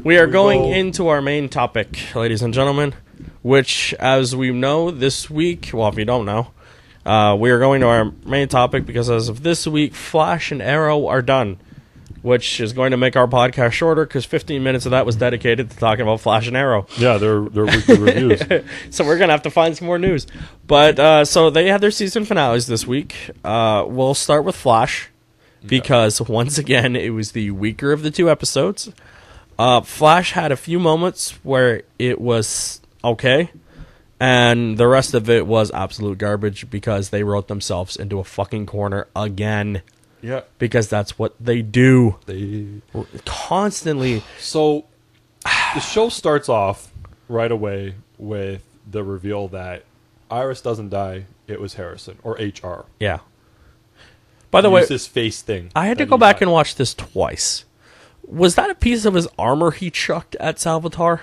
We are going into our main topic, ladies and gentlemen, which, as we know, this week, well, if you don't know, we are going to our main topic because as of this week, Flash and Arrow are done, which is going to make our podcast shorter because 15 minutes of that was dedicated to talking about Flash and Arrow. Yeah, they're weekly reviews. So we're going to have to find some more news. But so they had their season finales this week. We'll start with Flash because, once again, it was the weaker of the two episodes. Flash had a few moments where it was okay, and the rest of it was absolute garbage because they wrote themselves into a fucking corner again. Yeah. Because that's what they do. They constantly. So the show starts off right away with the reveal that Iris doesn't die, it was Harrison, or HR. Yeah. By the way, this face thing. I had to go back and watch this twice. Was that a piece of his armor he chucked at Salvatore?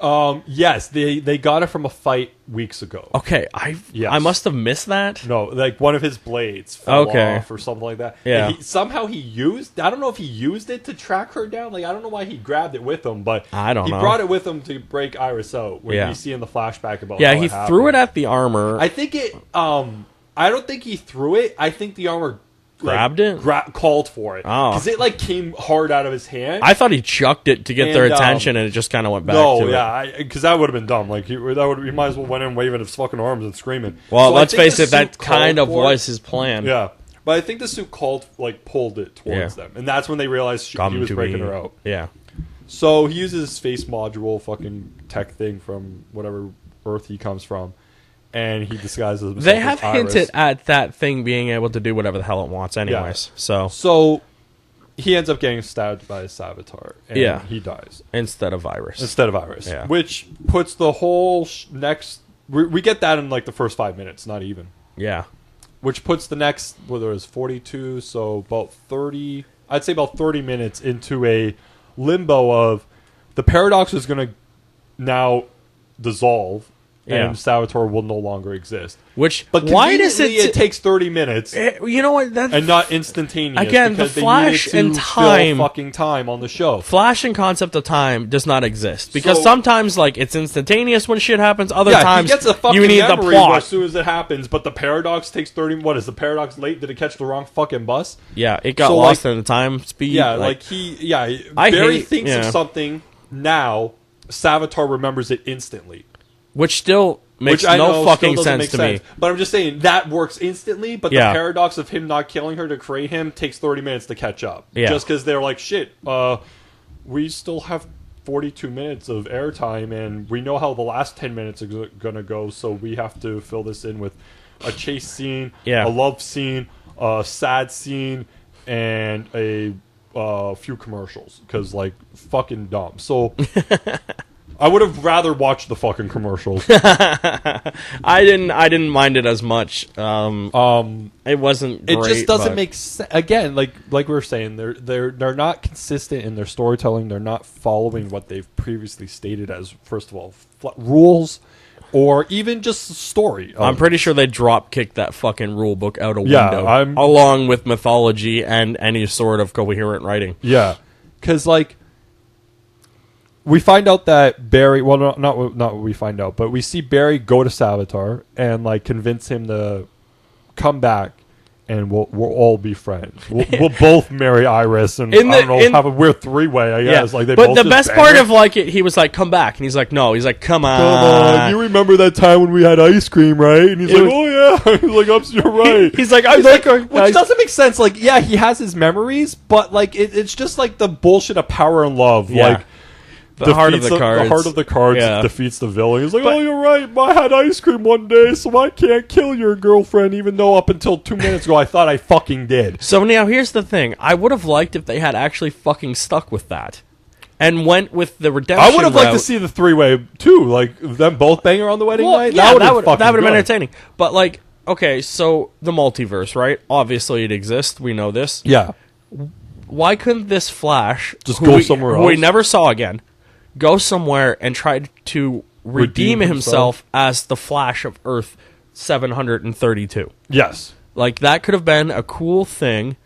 Yes, they got it from a fight weeks ago. Okay, I must have missed that. No, like one of his blades fell off or something like that. Yeah. And somehow he used, I don't know if he used it to track her down. Like, I don't know why he grabbed it with him, but I don't know. He brought it with him to break Iris out when you see in the flashback about how he threw it at the armor. I think it, I don't think he threw it. I think the armor grabbed it? Called for it. Oh. Because it, came hard out of his hand. I thought he chucked it to get their attention, and it just kind of went back to it. No, because that would have been dumb. Like, he might as well went in waving his fucking arms and screaming. Well, so let's face it, that kind of was his plan. Yeah. But I think the suit pulled it towards them. And that's when they realized he was breaking her out. Yeah. So he uses his face module fucking tech thing from whatever Earth he comes from. And he disguises himself They have as Iris. hinted at that thing being able to do whatever the hell it wants anyways. Yeah. So he ends up getting stabbed by Salvatore. And he dies. Instead of Iris. Yeah. Which puts the whole next... We get that in the first 5 minutes, not even. Yeah. Which puts the next... Whether it was 42, so about 30... I'd say about 30 minutes into a limbo of... The paradox is going to now dissolve... And Salvatore will no longer exist. But why does it takes 30 minutes? You know what? And not instantaneous. Again, the Flash and time, fucking time on the show. Flash and concept of time does not exist because sometimes it's instantaneous when shit happens. Other times he gets a fucking you need the plot as soon as it happens. But the paradox takes 30. What is the paradox late? Did it catch the wrong fucking bus? Yeah, it got lost in the time speed. Yeah, Barry thinks of something now. Salvatore remembers it instantly. Which still makes no fucking sense to me. But I'm just saying, that works instantly, but the paradox of him not killing her to create him takes 30 minutes to catch up. Yeah. Just because they're like, shit, we still have 42 minutes of airtime, and we know how the last 10 minutes are going to go, so we have to fill this in with a chase scene, a love scene, a sad scene, and a few commercials. Because, fucking dumb. So... I would have rather watched the fucking commercials. I didn't mind it as much. It wasn't great. It just doesn't make sense. Again, like we were saying, they're not consistent in their storytelling. They're not following what they've previously stated as, first of all, rules or even just story. I'm pretty sure they drop kicked that fucking rule book out a window along with mythology and any sort of coherent writing. Yeah. Cuz we find out that Barry... Well, not what we find out, but we see Barry go to Salvatore and, convince him to come back and we'll all be friends. We'll both marry Iris and, have a weird three-way, I guess. Yeah. But the best part of, he was like, come back. And he's like, no. He's like, come on. You remember that time when we had ice cream, right? And he's like, oh, yeah. He's like, you're right. He's like, which doesn't make sense. He has his memories, but, it's just, the bullshit of power and love. Yeah. The heart of the cards. The heart of the cards defeats the villain. He's like, you're right. I had ice cream one day, so I can't kill your girlfriend, even though up until 2 minutes ago I thought I fucking did. So now here's the thing. I would have liked if they had actually fucking stuck with that. And went with the redemption I would have liked to see the three-way, too. Them both bang her on the wedding night. Yeah, that would have been entertaining. But, okay, so the multiverse, right? Obviously it exists. We know this. Yeah. Why couldn't this Flash... Just go somewhere else? Who we never saw again... go somewhere and try to redeem himself as the Flash of Earth 732. Yes. That could have been a cool thing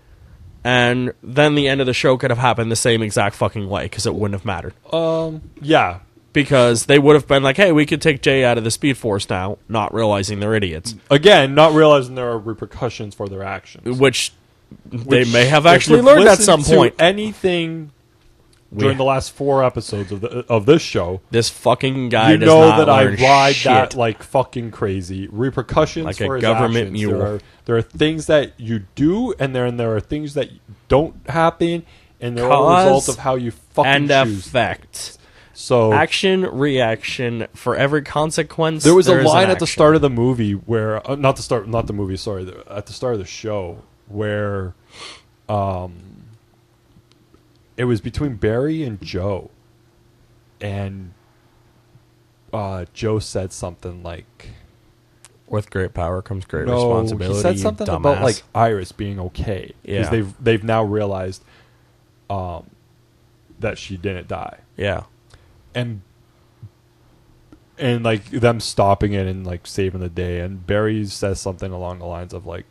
And then the end of the show could have happened the same exact fucking way because it wouldn't have mattered. Yeah. Because they would have been like, hey, we could take Jay out of the Speed Force now, not realizing they're idiots. Again, not realizing there are repercussions for their actions. Which they may have actually learned at some point. Anything during the last 4 episodes of this show, this fucking guy does know not that I learn ride shit. That like fucking crazy. Repercussions like for a his government actions. mule. There are things that you do, and there are things that don't happen, and they're all a result of how you fucking choose. Effect. So action, reaction, for every consequence. There was a line at the start of the movie where not the movie. Sorry, at the start of the show where, it was between Barry and Joe, and Joe said something like, "With great power comes great responsibility." He said something about like Iris being okay because they've now realized that she didn't die. Yeah. And like them stopping it and like saving the day, and Barry says something along the lines of like,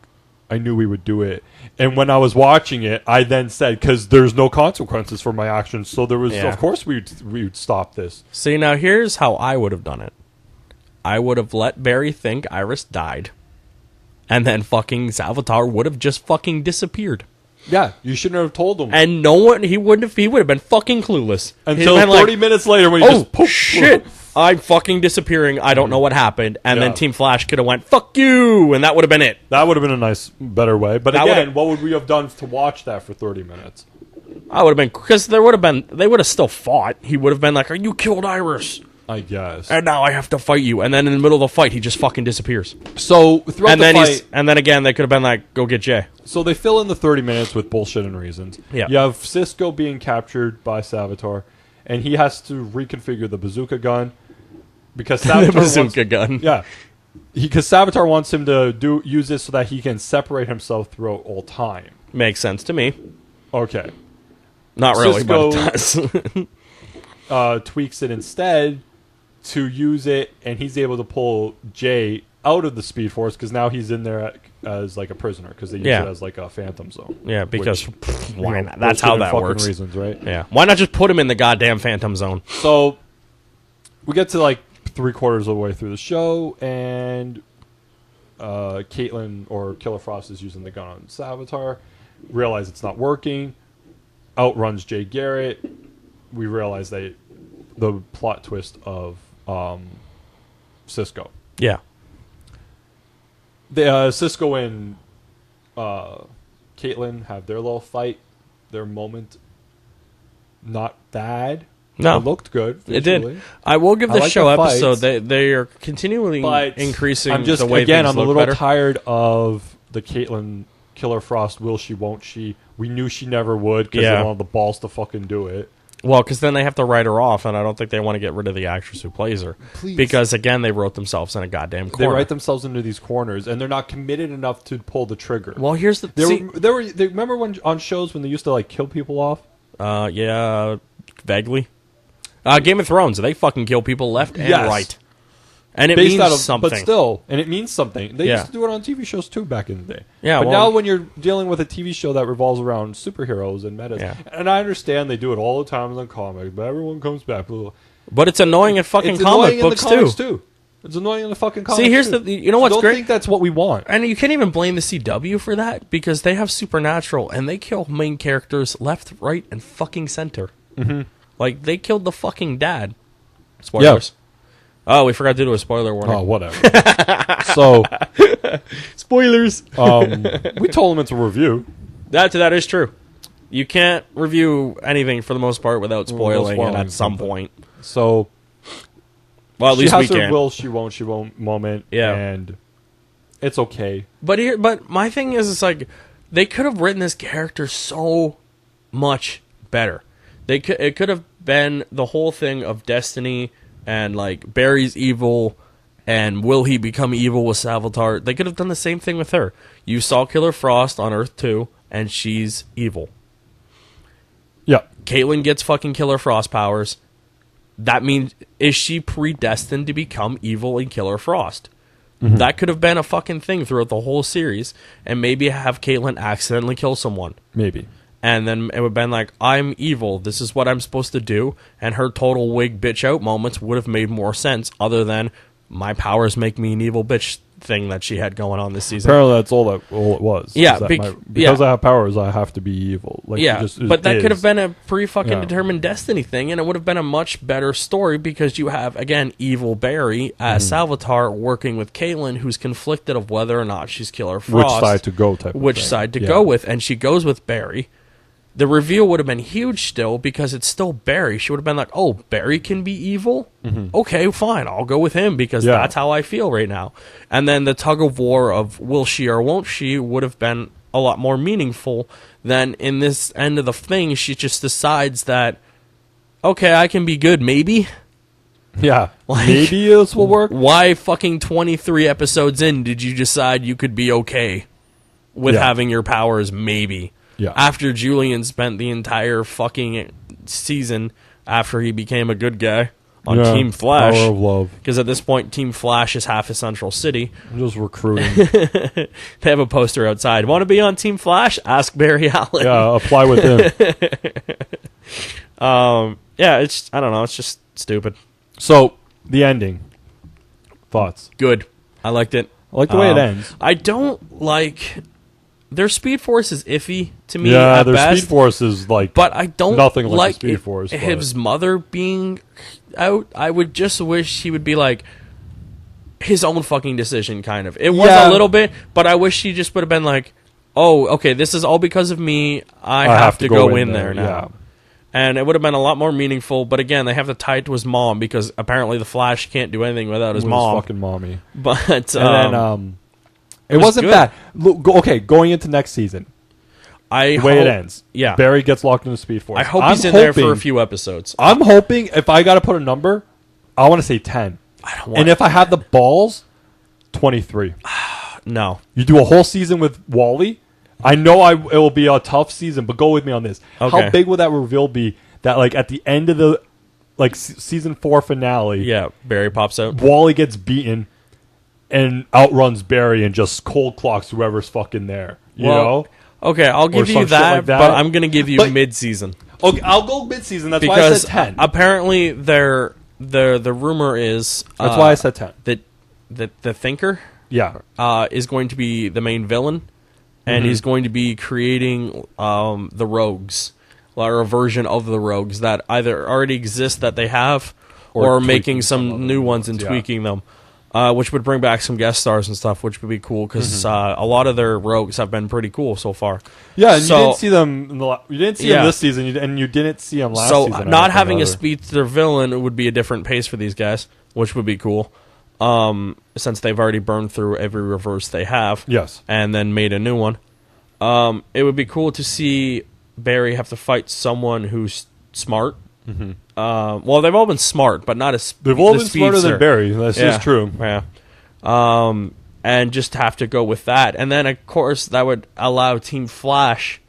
I knew we would do it. And when I was watching it, I then said, because there's no consequences for my actions, so there was of course we'd stop this. See, now here's how I would have done it. I would have let Barry think Iris died, and then fucking Salvatore would have just fucking disappeared. Yeah, you shouldn't have told him. And no one, he would have been fucking clueless. Until 30 minutes later when he just poof, shit, I'm fucking disappearing, I don't know what happened. And then Team Flash could have went, fuck you, and that would have been it. That would have been a nice, better way. But again, what would we have done to watch that for 30 minutes? I would have been, because they would have still fought. He would have been like, you killed Iris. I guess. And now I have to fight you. And then in the middle of the fight, he just fucking disappears. So throughout the fight, and then again, they could have been like, go get Jay. So they fill in the 30 minutes with bullshit and reasons. Yeah. You have Cisco being captured by Salvatore, and he has to reconfigure the bazooka gun because Salvatore Yeah. Because Salvatore wants him to use this so that he can separate himself throughout all time. Makes sense to me. Okay. Not really, Cisco, but it does. Tweaks it instead to use it, and he's able to pull Jay out of the Speed Force because now he's in there as like a prisoner because they use it as like a phantom zone. Yeah, because why not? That's how that works. Reasons, right? Yeah. Why not just put him in the goddamn phantom zone? So we get to like 3/4 of the way through the show, and Caitlin or Killer Frost is using the gun on Salvatore. Realize it's not working. Outruns Jay Garrett. We realize the plot twist of Cisco. Yeah. Cisco and Caitlin have their little fight, their moment. Not bad. No. It looked good. Visually. It did. I will give this show episode. They are continually increasing the way things I'm a look little better. tired of the Caitlin Killer Frost. Will she? Won't she? We knew she never would because they don't have the balls to fucking do it. Well, because then they have to write her off, and I don't think they want to get rid of the actress who plays her. Please. Because, again, they wrote themselves in a goddamn corner. They write themselves into these corners, and they're not committed enough to pull the trigger. Well, here's the... They remember when on shows when they used to like kill people off? Yeah, vaguely. Game of Thrones, they fucking kill people left and right. And it means something. But still, and it means something. They used to do it on TV shows too back in the day. Yeah, but now when you're dealing with a TV show that revolves around superheroes and metas, and I understand they do it all the time in the comics, but everyone comes back. But it's annoying in fucking comic books too. It's annoying in the fucking comics. See, here's you know what's great? I don't think that's what we want. And you can't even blame the CW for that because they have Supernatural and they kill main characters left, right, and fucking center. Mm-hmm. Like they killed the fucking dad. Spoilers. Oh, we forgot to do a spoiler warning. Oh, whatever. So, spoilers. We told them it's a review. That is true. You can't review anything for the most part without spoiling it at some point. So, well, at least we can. She has her will, she won't moment. Yeah, and it's okay. But my thing is, it's like they could have written this character so much better. It could have been the whole thing of destiny. And, like, Barry's evil, and will he become evil with Salvatore? They could have done the same thing with her. You saw Killer Frost on Earth 2, and she's evil. Yeah. Caitlin gets fucking Killer Frost powers. That means, is she predestined to become evil in Killer Frost? That could have been a fucking thing throughout the whole series, and maybe have Caitlyn accidentally kill someone. Maybe. And then it would have been like, I'm evil, this is what I'm supposed to do, and her total wig bitch out moments would have made more sense, other than my powers make me an evil bitch thing that she had going on this season. Apparently that's all it was. Yeah, because I have powers, I have to be evil. Like, yeah, but that could have been a pre-fucking determined destiny thing, and it would have been a much better story, because you have, again, evil Barry as Salvatore working with Caitlyn, who's conflicted of whether or not she's Killer Frost. Which side to go type of Which thing. side to go with, and she goes with Barry. The reveal would have been huge still, because it's still Barry. She would have been like, oh, Barry can be evil? Okay, fine, I'll go with him, because that's how I feel right now. And then the tug of war of will she or won't she would have been a lot more meaningful than in this end of the thing. She just decides that, okay, I can be good, maybe? Yeah, maybe this will work. Why fucking 23 episodes in did you decide you could be okay with having your powers, maybe? Yeah. After Julian spent the entire fucking season after he became a good guy on Team Flash. Power of love. Because at this point, Team Flash is half of Central City. I'm just recruiting. They have a poster outside. Want to be on Team Flash? Ask Barry Allen. Yeah, apply with him. Yeah, it's, I don't know, it's just stupid. So, the ending. Thoughts? Good. I liked it. I like the way it ends. I don't like... Their Speed Force is iffy to me. Yeah, at their best, Speed Force is like, but I don't nothing like the Speed Force. His mother being out. I would just wish he would be like his own fucking decision, kind of. It was a little bit, but I wish he just would have been like, "Oh, okay, this is all because of me. I have to go in there now." Yeah. And it would have been a lot more meaningful. But again, they have to tie it to his mom, because apparently the Flash can't do anything without his mom. His fucking mommy. But and then, it wasn't good. bad. Look, okay, going into next season, the way it ends, Barry gets locked in the Speed Force. I hope he's in there for a few episodes. I'm hoping, if I got to put a number, I want to say 10. And if I have the balls, 23. No. You do a whole season with Wally. I know it will be a tough season, but go with me on this. Okay. How big would that reveal be that, like, at the end of the season 4 finale, Barry pops out. Wally gets beaten and outruns Barry and just cold clocks whoever's fucking there. You know? Okay, I'll give you that, but I'm going to give you mid-season. Okay, I'll go mid-season. That's why I said 10. Apparently, the rumor is... That's why I said 10. That the Thinker is going to be the main villain, and he's going to be creating the Rogues, or a version of the Rogues that either already exist that they have, or making some new ones and tweaking them. Which would bring back some guest stars and stuff, which would be cool, because a lot of their rogues have been pretty cool so far. Yeah, and you didn't see them. You didn't see them this season, and you didn't see them last season. So not having a speedster villain would be a different pace for these guys, which would be cool. Since they've already burned through every reverse they have, and then made a new one. It would be cool to see Barry have to fight someone who's smart. Well, they've all been smart, but not as they've all been smarter than Barry. That's just true. Yeah. And just have to go with that, and then of course that would allow Team Flash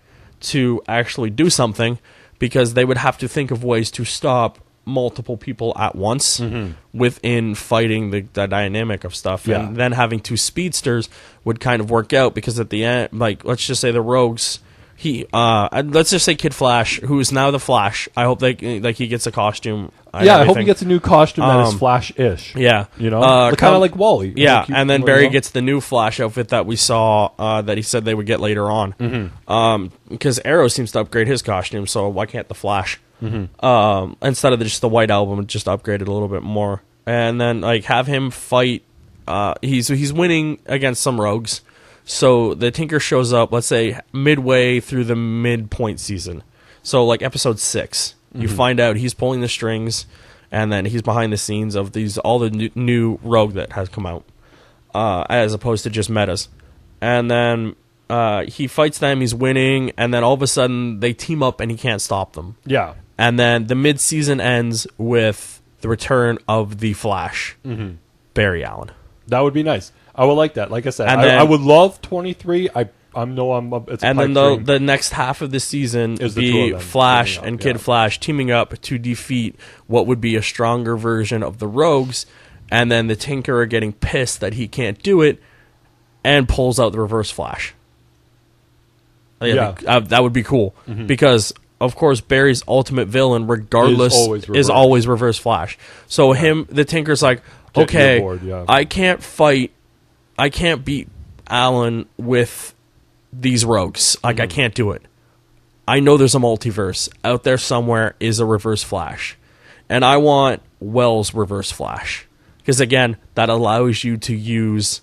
to actually do something, because they would have to think of ways to stop multiple people at once within fighting the dynamic of stuff, and then having two speedsters would kind of work out, because at the end, like, let's just say the Rogues. Let's just say Kid Flash, who's now the Flash. I hope he gets a costume. I hope he gets a new costume that is Flash-ish. Yeah, you know, kind of like Wally. Yeah, and then Barry gets the new Flash outfit that we saw that he said they would get later on. Because Arrow seems to upgrade his costume, so why can't the Flash? Instead of just the White Album, just upgrade it a little bit more, and then like have him fight. He's winning against some rogues. So the Tinker shows up, let's say, midway through the midpoint season. So like episode 6, you find out he's pulling the strings, and then he's behind the scenes of all the new rogue that has come out, as opposed to just metas. And then he fights them, he's winning, and then all of a sudden they team up and he can't stop them. Yeah. And then the mid-season ends with the return of the Flash, Barry Allen. That would be nice. I would like that. Like I said, I would love 23. It's and then the next half of the season is be Flash and Kid Flash teaming up to defeat what would be a stronger version of the Rogues, and then the Tinkerer getting pissed that he can't do it and pulls out the Reverse Flash. That would be cool because, of course, Barry's ultimate villain, regardless, is always Reverse Flash. So the Tinker's like, okay, I can't beat Alan with these rogues. Like, I can't do it. I know there's a multiverse. Out there somewhere is a Reverse Flash. And I want Wells' Reverse Flash. Because, again, that allows you to use...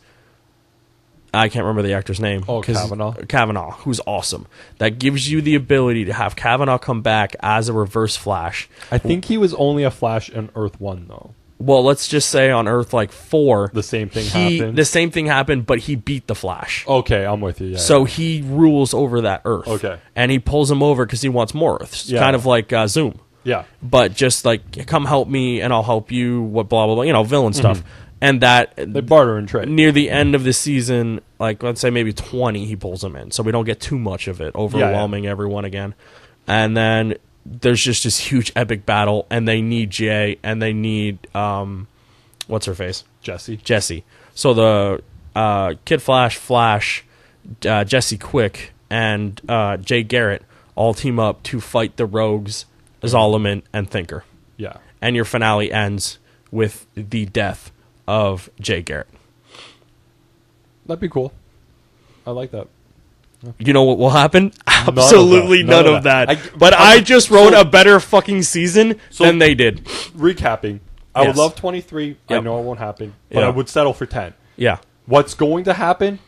I can't remember the actor's name. Oh, Kavanaugh. Kavanaugh, who's awesome. That gives you the ability to have Kavanaugh come back as a Reverse Flash. I think he was only a Flash in Earth 1, though. Well, let's just say on Earth, 4... The same thing happened? The same thing happened, but he beat the Flash. Okay, I'm with you. So he rules over that Earth. Okay. And he pulls him over because he wants more Earths. Kind of like Zoom. Yeah. But just come help me and I'll help you, what blah, blah, blah, villain stuff. And that... They barter and trade. Near the end of the season, let's say maybe 20, he pulls them in. So we don't get too much of it, overwhelming everyone again. And then there's just this huge epic battle, and they need Jay, and they need... what's her face? Jessie. So the Kid Flash, Jesse Quick, and Jay Garrett all team up to fight the rogues, Zolomon, and Thinker. Yeah. And your finale ends with the death of Jay Garrett. That'd be cool. I like that. You know what will happen? Absolutely none of that. But I just wrote a better fucking season than they did. Recapping. I would love 23. Yep. I know it won't happen. But I would settle for 10. Yeah. What's going to happen?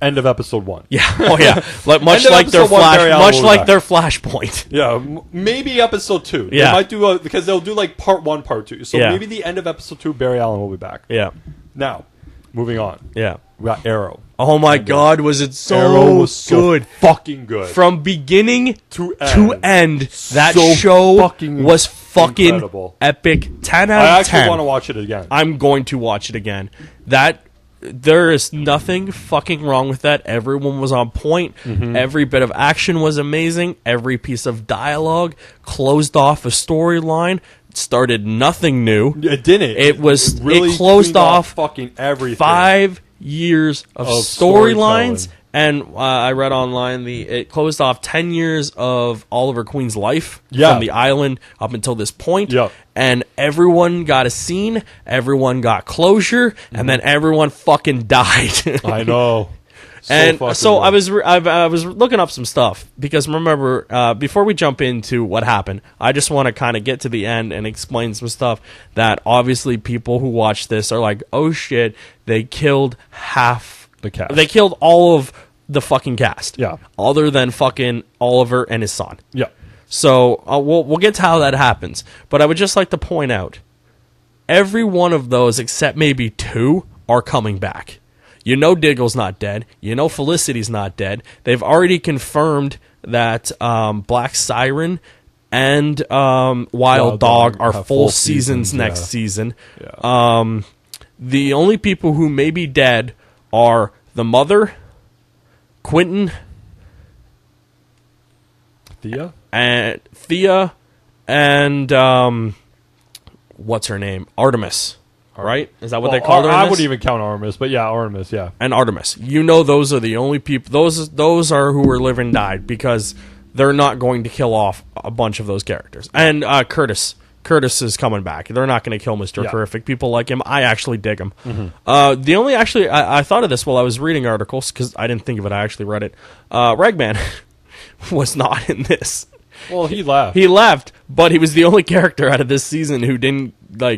End of episode 1. Yeah. Oh, yeah. Much like their Flashpoint. Yeah. Maybe episode 2. Yeah. They might do because they'll do part 1, part 2. So maybe the end of episode 2, Barry Allen will be back. Yeah. Now, moving on. Yeah. We got Arrow. Oh my God, was it so Arrow was good. So fucking good. From beginning to end, that so show was fucking incredible. Epic. 10 out of 10. I actually want to watch it again. I'm going to watch it again. There is nothing fucking wrong with that. Everyone was on point. Every bit of action was amazing. Every piece of dialogue closed off a storyline. Started nothing new. It didn't. It closed off fucking everything. 5 years of storylines, and I read online it closed off 10 years of Oliver Queen's life from the island up until this point. And everyone got a scene, everyone got closure, and then everyone fucking died. I know. So I was looking up some stuff because remember before we jump into what happened, I just want to kind of get to the end and explain some stuff that obviously people who watch this are like, oh shit, they killed half the cast. They killed all of the fucking cast. Yeah. Other than fucking Oliver and his son. Yeah. So we'll get to how that happens, but I would just like to point out every one of those except maybe 2 are coming back. You know Diggle's not dead. You know Felicity's not dead. They've already confirmed that Black Siren and Wild Dog are full seasons next season. Yeah. The only people who may be dead are the mother, Quentin, Thea, and what's her name? Artemis. Right? Is that what they called her? I wouldn't even count Artemis, but yeah, Artemis, yeah. And Artemis. You know those are the only people... Those are who are live and died because they're not going to kill off a bunch of those characters. And Curtis. Curtis is coming back. They're not going to kill Mr. Terrific. People like him. I actually dig him. The only... Actually, I thought of this while I was reading articles because I didn't think of it. I actually read it. Ragman was not in this. Well, he left. He left, but he was the only character out of this season who didn't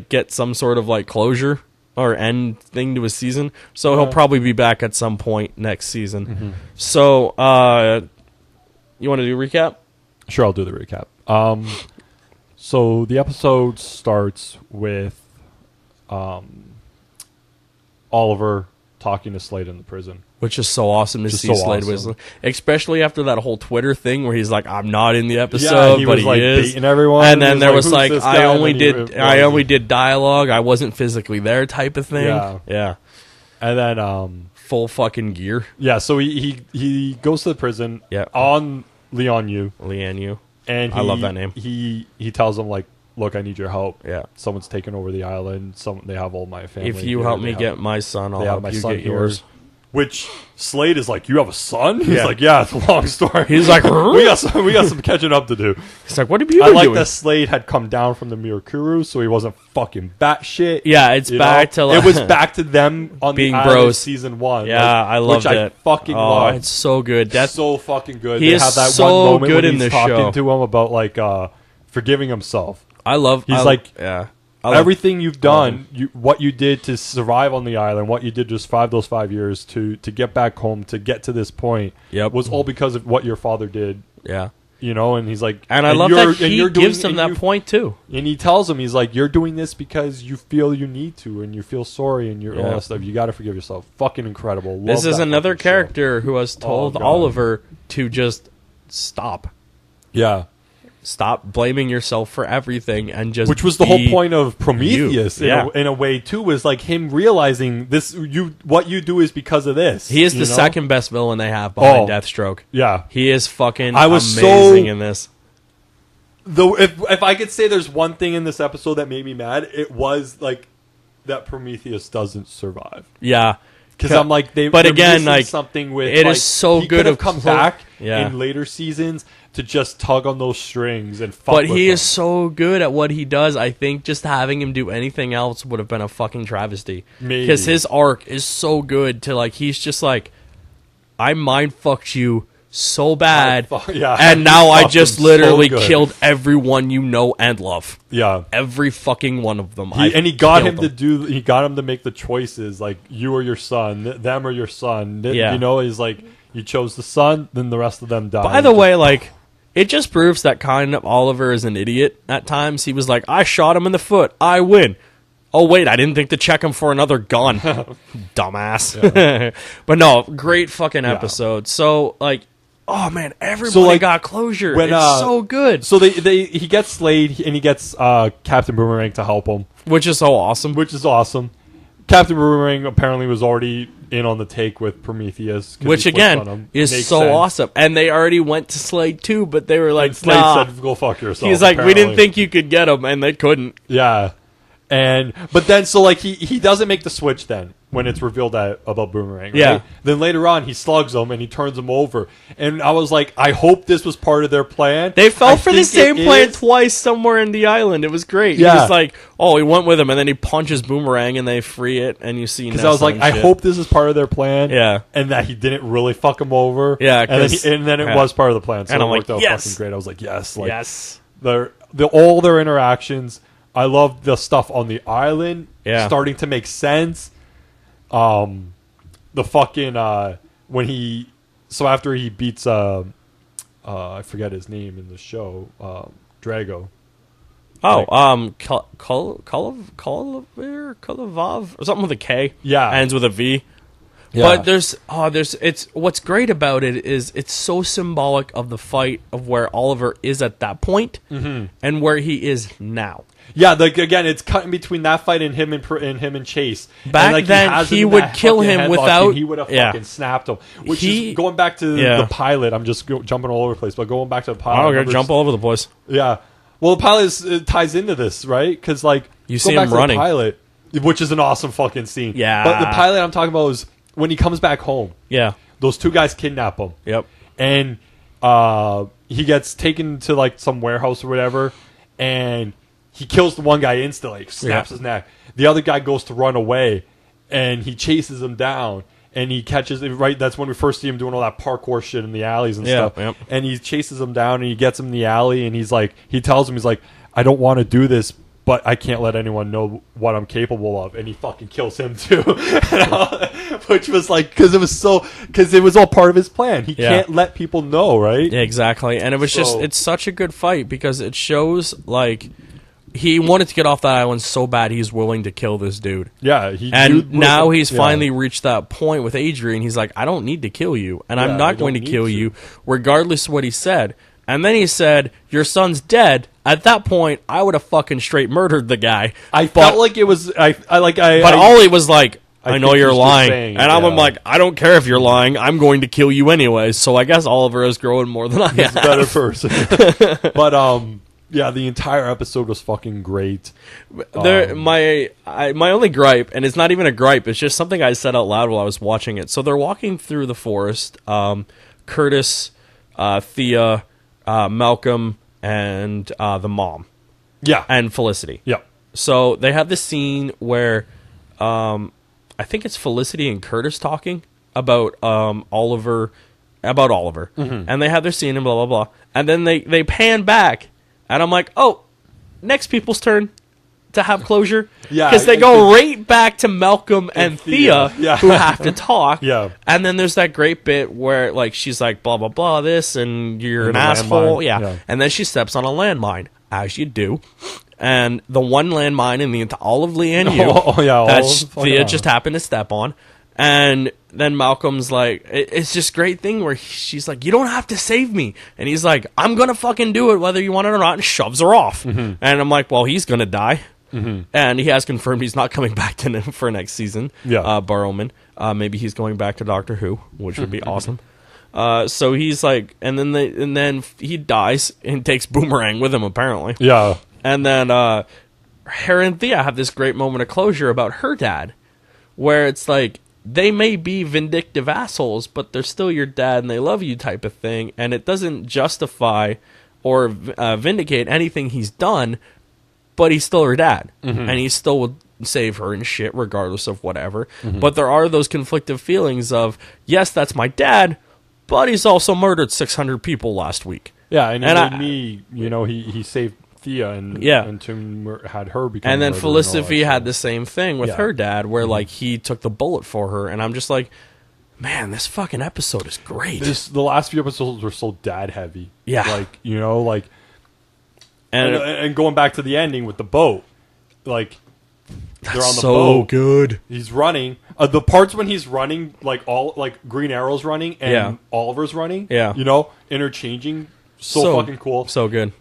get some sort of closure or end thing to his season. So he'll probably be back at some point next season. So, you want to do a recap? Sure, I'll do the recap. So the episode starts with Oliver talking to Slade in the prison. Which is so awesome to see Slade Wisley. Especially after that whole Twitter thing where he's like, I'm not in the episode, but he is. Baiting everyone. And then there was I only did dialogue. I wasn't physically there type of thing. Yeah. And then full fucking gear. Yeah, so he goes to the prison on Lian Yu. Lian Yu. And I love that name. He tells him look, I need your help. Yeah. Someone's taken over the island. They have all my family. If you help me get my son, I'll help you get yours. Which Slade is like, you have a son? He's Yeah. like, yeah, it's a long story. He's like, we got some catching up to do. He's like, what have you I been like doing? that Slade had come down from the Mirakuru, so he wasn't fucking batshit. Yeah, it's back to it was back to them on being the island bros. season 1. Yeah, I loved which it. I fucking love. It's so good. That's so fucking good. He they is have that so one moment good when in he's this talking show. to him about like forgiving himself. He's like, yeah. Everything you've done, what you did to survive on the island, what you did to survive those 5 years, to get back home, to get to this point, was all because of what your father did. Yeah. You know, and he's like... And I love that he gives him that point, too. And he tells him, he's like, you're doing this because you feel you need to, and you feel sorry, and all that stuff. You got to forgive yourself. Fucking incredible. This is another character who has told Oliver to just stop. Yeah. Stop blaming yourself for everything and just which was the whole point of Prometheus in a way too, was like him realizing this what you do is because of this. He is the second best villain they have behind Deathstroke. Yeah. He is fucking amazing in this. Though if I could say there's one thing in this episode that made me mad, it was like that Prometheus doesn't survive. Yeah. Because I'm like, they're missing something with it is so he good could have come back Yeah. in later seasons to just tug on those strings and fuck But with he them. is so good at what he does. I think just having him do anything else would have been a fucking travesty. Maybe. Because his arc is so good to like, he's just like, I mind fucked you so bad, and now I just literally killed everyone you know and love. Yeah, every fucking one of them. He got him to make the choices. Like, you or your son, them or your son. Yeah. You know, he's like, you chose the son, then the rest of them died. By the way, like, it just proves that kind of Oliver is an idiot at times. He was like, I shot him in the foot, I win. Oh, wait, I didn't think to check him for another gun. Dumbass. Yeah. But no, great fucking episode. So, like, oh, man, everybody got closure. When, it's so good. So he gets Slade, and he gets Captain Boomerang to help him. Which is so awesome. Captain Boomerang apparently was already in on the take with Prometheus. Which, again, is so awesome. And they already went to Slade, too, but they were like, and Slade said, go fuck yourself. He's like, we didn't think you could get him, and they couldn't. Yeah. But then, so like he doesn't make the switch then when it's revealed about Boomerang. Right? Yeah. Then later on, he slugs him and he turns him over. And I was like, I hope this was part of their plan. They fell for the same plan twice somewhere in the island. It was great. Yeah. He was like, oh, he went with him, and then he punches Boomerang, and they free it, and you see. Because I was like, I hope this is part of their plan. Yeah. And that he didn't really fuck him over. Yeah. And then it was part of the plan. So and it I'm worked like, out fucking great. I was like, yes. Like, yes. All their interactions. I love the stuff on the island starting to make sense. The fucking when he after he beats I forget his name in the show, Drago. Oh, Kolovav or something with a K. Yeah, ends with a V. Yeah. But it's what's great about it is it's so symbolic of the fight of where Oliver is at that point and where he is now. Yeah, again, it's cut in between that fight and him and Chase. Back then, he would kill him without. He would have fucking snapped him. Which is going back to the pilot. I'm just jumping all over the place, but going back to the pilot. I'm gonna jump all over the place. Yeah, well, the pilot ties into this, right? Because like you see him running, the pilot, which is an awesome fucking scene. Yeah, but the pilot I'm talking about is when he comes back home. Yeah, those two guys kidnap him. Yep, and he gets taken to like some warehouse or whatever, and he kills the one guy instantly, snaps his neck. The other guy goes to run away, and he chases him down, and he catches him. Right, that's when we first see him doing all that parkour shit in the alleys and stuff. Yep. And he chases him down, and he gets him in the alley, and he's like, he tells him, he's like, I don't want to do this, but I can't let anyone know what I'm capable of. And he fucking kills him too, which was like, because it was all part of his plan. He can't let people know, right? Yeah, exactly. And it was it's such a good fight because it shows like. He wanted to get off that island so bad he's willing to kill this dude. Yeah. Now he's finally reached that point with Adrian. He's like, I don't need to kill you, and I'm not going to kill you, regardless of what he said. And then he said, your son's dead. At that point, I would have fucking straight murdered the guy. Felt like it was... But Ollie was like, I know you're lying. And I'm like, I don't care if you're lying. I'm going to kill you anyway. So I guess Oliver is growing more than I am. He's a better person. But, Yeah, the entire episode was fucking great. My only gripe, and it's not even a gripe, it's just something I said out loud while I was watching it. So they're walking through the forest. Curtis, Thea, Malcolm, and the mom. Yeah. And Felicity. Yeah. So they have this scene where I think it's Felicity and Curtis talking about Oliver. Mm-hmm. And they have their scene and blah, blah, blah. And then they pan back. And I'm like, oh, next people's turn to have closure. Yeah. Because they go right back to Malcolm and Thea who have to talk. Yeah. And then there's that great bit where like she's like, blah, blah, blah, this, and you're an asshole. Yeah. And then she steps on a landmine, as you do. And the one landmine in all of Leanne U that Thea just happened to step on. And then Malcolm's like, it's just great thing where she's like, you don't have to save me. And he's like, I'm going to fucking do it whether you want it or not, and shoves her off. Mm-hmm. And I'm like, well, he's going to die. Mm-hmm. And he has confirmed he's not coming back for next season. Yeah. Barrowman. Maybe he's going back to Doctor Who, which would be awesome. So he's like, and then he dies and takes Boomerang with him, apparently. Yeah. And then her and Thea have this great moment of closure about her dad, where it's like, they may be vindictive assholes, but they're still your dad and they love you type of thing. And it doesn't justify or vindicate anything he's done, but he's still her dad. Mm-hmm. And he still would save her and shit regardless of whatever. Mm-hmm. But there are those conflictive feelings of, yes, that's my dad, but he's also murdered 600 people last week. Yeah, and he saved Thea and had her become. And then Felicity had the same thing with her dad, where like he took the bullet for her, and I'm just like, man, this fucking episode is great. The last few episodes were so dad heavy. Yeah, and going back to the ending with the boat, like they're on the so boat. Good. He's running. The parts when he's running, like Green Arrow's running and Oliver's running. Yeah, interchanging. So fucking cool. So good.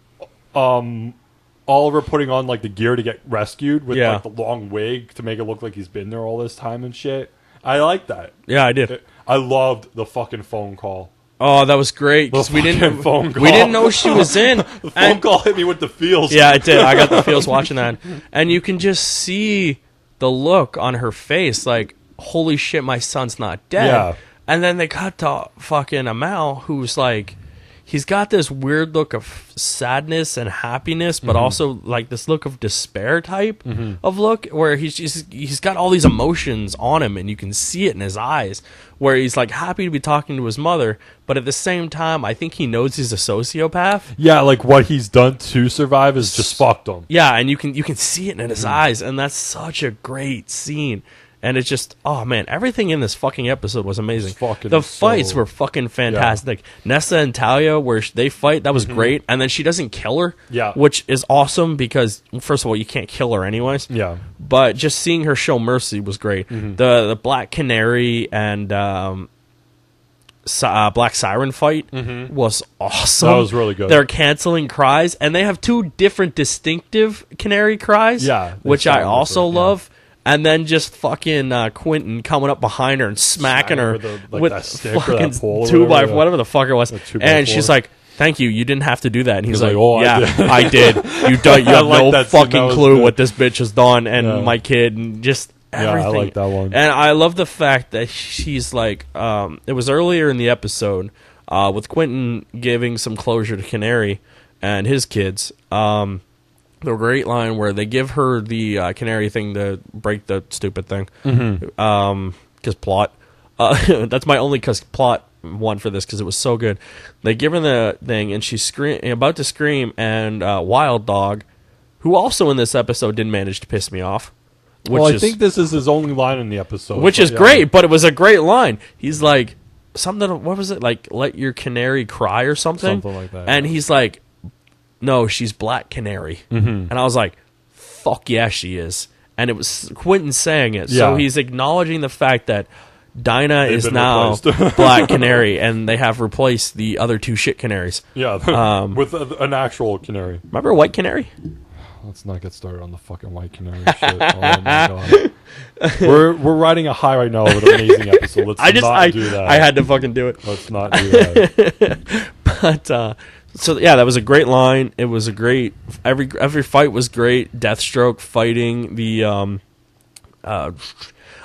Oliver putting on like the gear to get rescued with like the long wig to make it look like he's been there all this time and shit. I like that. Yeah, I did. I loved the fucking phone call. Oh, that was great because we didn't know she was in. The phone call hit me with the feels. Yeah, it did. I got the feels watching that, and you can just see the look on her face, like, holy shit, my son's not dead. Yeah. And then they cut to fucking Amal, who's like, he's got this weird look of sadness and happiness, but also like this look of despair type of look, where he's got all these emotions on him, and you can see it in his eyes, where he's like happy to be talking to his mother, but at the same time, I think he knows he's a sociopath. Yeah, like what he's done to survive is just fucked him. Yeah, and you can see it in his eyes, and that's such a great scene. And it's just, oh man, everything in this fucking episode was amazing. The fights were fucking fantastic. Yeah. Nessa and Talia, where they fight, that was great. And then she doesn't kill her, which is awesome because, first of all, you can't kill her anyways. Yeah. But just seeing her show mercy was great. The Black Canary and Black Siren fight was awesome. That was really good. They're canceling cries, and they have two different distinctive canary cries, which I also love. And then just fucking Quentin coming up behind her and smacking her with fucking 2x, whatever the fuck it was. And she's like, thank you, you didn't have to do that. And he's like, oh, yeah, I did. You have no fucking clue what this bitch has done, and my kid, and just everything. Yeah, I like that one. And I love the fact that she's like, it was earlier in the episode with Quentin giving some closure to Canary and his kids. The great line where they give her the canary thing to break the stupid thing. Because plot. That's my only plot one for this, because it was so good. They give her the thing, and she's about to scream, and Wild Dog, who also in this episode didn't manage to piss me off. I think this is his only line in the episode. Which is great, but it was a great line. He's like, something, what was it? Like, let your canary cry or something? Something like that. And he's like, no, she's Black Canary. And I was like, fuck yeah, she is. And it was Quentin saying it. So he's acknowledging the fact that Dinah is now Black Canary, and they have replaced the other two shit canaries. Yeah, with an actual canary. Remember White Canary? Let's not get started on the fucking White Canary shit. Oh my god. We're riding a high right now with an amazing episode. Let's not do that. I had to fucking do it. Let's not do that. But so yeah, that was a great line. It was a great every fight was great. Deathstroke fighting the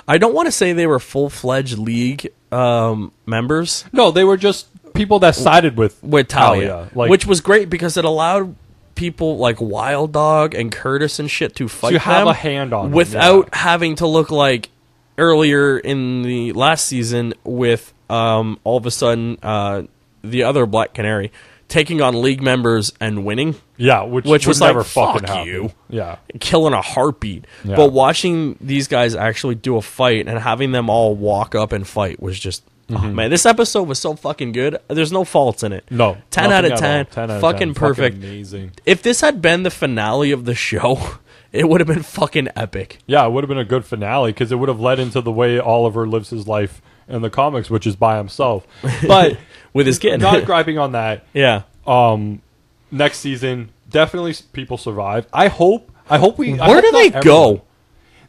I don't want to say they were full-fledged League members. No, they were just people that sided with Talia, which was great because it allowed people like Wild Dog and Curtis and shit to fight to have them a hand on without having to look like earlier in the last season with all of a sudden the other Black Canary taking on League members and winning. Yeah, which was never like, fucking fuck happen. you. Yeah. Killing a heartbeat. Yeah. But watching these guys actually do a fight and having them all walk up and fight was just, oh, man, this episode was so fucking good. There's no faults in it. No. 10 out of 10. 10 out of fucking 10. perfect. Fucking amazing. If this had been the finale of the show, it would have been fucking epic. Yeah, it would have been a good finale because it would have led into the way Oliver lives his life in the comics, which is by himself. But with his kid. Not griping on that. Yeah. Next season, definitely people survive. I hope we. Where do they go?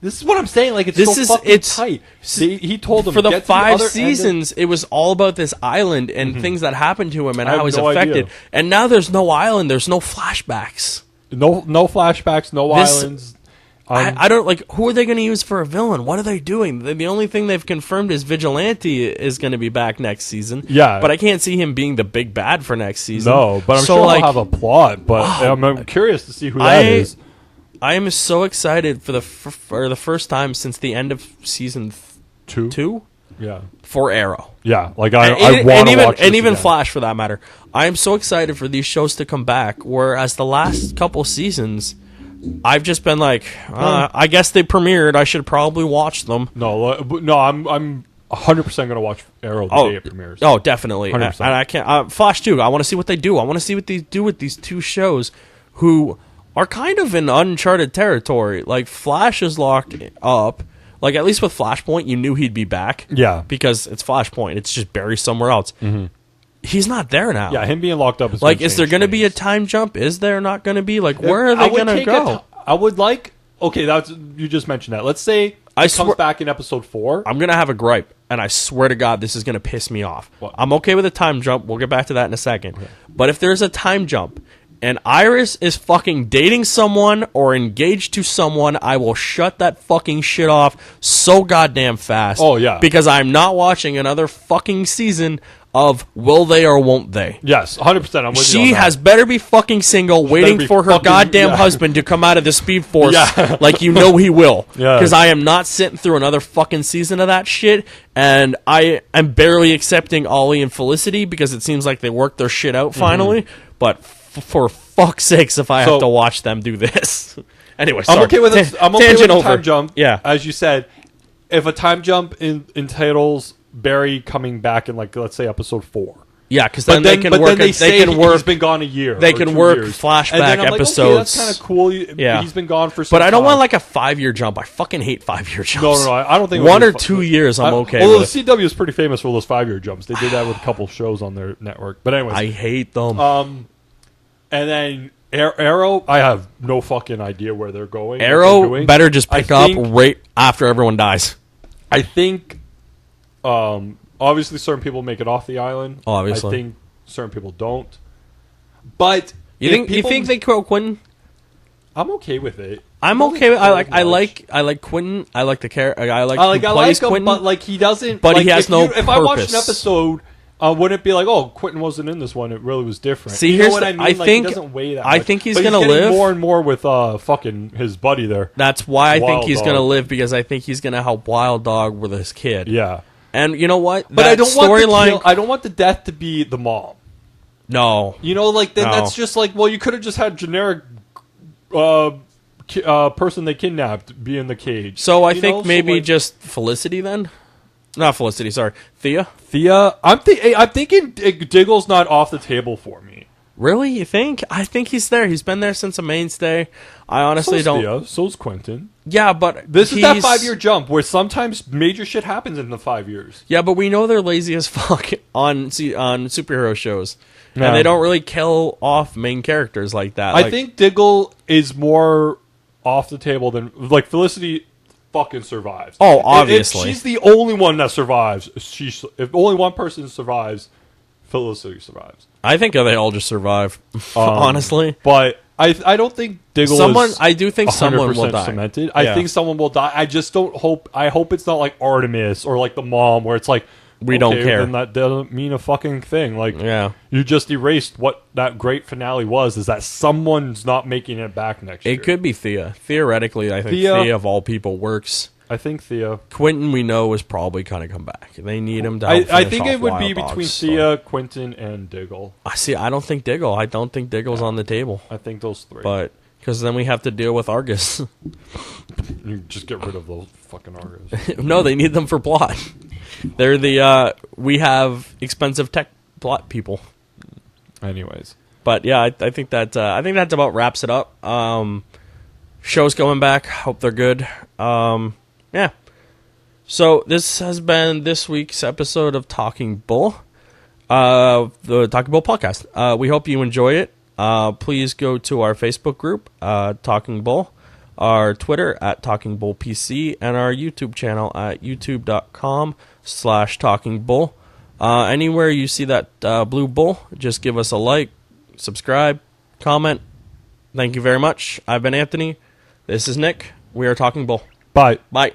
This is what I'm saying. Like it's tight. He told them for the 5 the seasons. It was all about this island and things that happened to him and how he's affected. Idea. And now there's no island. There's no flashbacks. No flashbacks. No islands. I don't like. Who are they going to use for a villain? What are they doing? The only thing they've confirmed is Vigilante is going to be back next season. Yeah, but I can't see him being the big bad for next season. No, but I'm sure he'll have a plot. But I'm curious to see who that is. I am so excited for the first time since the end of season 2. Yeah, for Arrow. Yeah, like I want to watch and even Flash for that matter. I am so excited for these shows to come back. Whereas the last couple seasons, I've just been like, I guess they premiered. I should probably watch them. No, I'm 100% going to watch Arrow the day it premieres. Oh, definitely. 100%. And I can't. Flash too. I want to see what they do. I want to see what they do with these two shows, who are kind of in uncharted territory. Like Flash is locked up. Like at least with Flashpoint, you knew he'd be back. Yeah, because it's Flashpoint. It's just buried somewhere else. Mm-hmm. He's not there now. Yeah, him being locked up is like, is there going to be a time jump? Is there not going to be? Like, where are they going to go? I would like. Okay, that's you just mentioned that. Let's say it comes back in episode 4. I'm going to have a gripe, and I swear to God, this is going to piss me off. What? I'm okay with a time jump. We'll get back to that in a second. Okay. But if there's a time jump, and Iris is fucking dating someone or engaged to someone, I will shut that fucking shit off so goddamn fast. Oh, yeah. Because I'm not watching another fucking season of will they or won't they. Yes, 100%. I'm with you on that. She has better be fucking single, waiting for her goddamn husband to come out of the Speed Force like you know he will. Because I am not sitting through another fucking season of that shit, and I am barely accepting Ollie and Felicity because it seems like they worked their shit out finally. But for fuck's sakes, if I have to watch them do this. Anyway, sorry. I'm okay with it. I'm okay with a time jump. Yeah. As you said, if a time jump entitles Barry coming back in, like, let's say episode 4. Yeah, because then they can work. He's been gone a year. They can work flashback episodes. Okay, that's kind of cool. He's been gone for some time. But I don't time. want like a 5-year jump. I fucking hate 5-year jumps. No. I don't think 1 or 2 years. I'm okay. Although with the CW is pretty famous for those 5-year jumps. They did that with a couple shows on their network. But anyways, I hate them. And then Arrow, I have no fucking idea where they're going. Arrow better just pick up right after everyone dies. I think, obviously, certain people make it off the island. Obviously, I think certain people don't. But you think they kill Quentin? I'm okay with it. I'm okay. I like Quentin. I like the character. I like him, Quentin, but like he doesn't. But like, he has no. If I watched an episode. Wouldn't it be like, oh, Quentin wasn't in this one? It really was different. See, you here's know what I mean? I think he doesn't weigh that I much. think he's but gonna live more and more with fucking his buddy there. That's why I think he's gonna live, because I think he's gonna help Wild Dog with his kid. Yeah, and you know what? But I don't want I don't want the death to be the mom. No, you know, like then that's just like, well, you could have just had generic person they kidnapped be in the cage. So I think maybe just Felicity then. Not Felicity, sorry. Thea? I'm thinking Diggle's not off the table for me. Really? You think? I think he's there. He's been there since a mainstay. I honestly don't... Thea. So's Quentin. Yeah, but this is that 5-year jump where sometimes major shit happens in the 5 years. Yeah, but we know they're lazy as fuck on superhero shows. Yeah. And they don't really kill off main characters like that. I think Diggle is more off the table than... Like, Felicity... fucking survives. Oh, obviously. If she's the only one that survives. If only one person survives, Felicity survives. I think they all just survive, honestly. But I don't think Diggle is I do think someone will die. Cemented. Yeah. I think someone will die. I just don't hope. I hope it's not like Artemis or like the mom, where it's like we don't care. Then that doesn't mean a fucking thing. Like, you just erased what that great finale was. Is that someone's not making it back next year? It could be Thea. Theoretically, I think Thea of all people works. I think Thea. Quentin, we know, is probably going to come back. They need him to. I think it would be between Thea, Quentin, and Diggle. I don't think Diggle. I don't think Diggle's on the table. I think those three. But because then we have to deal with Argus. You just get rid of those fucking Argus. No, they need them for plot. They're the we have expensive tech plot people. Anyways, but yeah, I think that about wraps it up. Show's going back. Hope they're good. Yeah. So this has been this week's episode of Talking Bull, the Talking Bull podcast. We hope you enjoy it. Please go to our Facebook group, Talking Bull, our Twitter at Talking Bull PC, and our YouTube channel at youtube.com/TalkingBull. Anywhere you see that blue bull, just give us a like, subscribe, comment. Thank you very much. I've been Anthony. This is Nick. We are Talking Bull. Bye. Bye.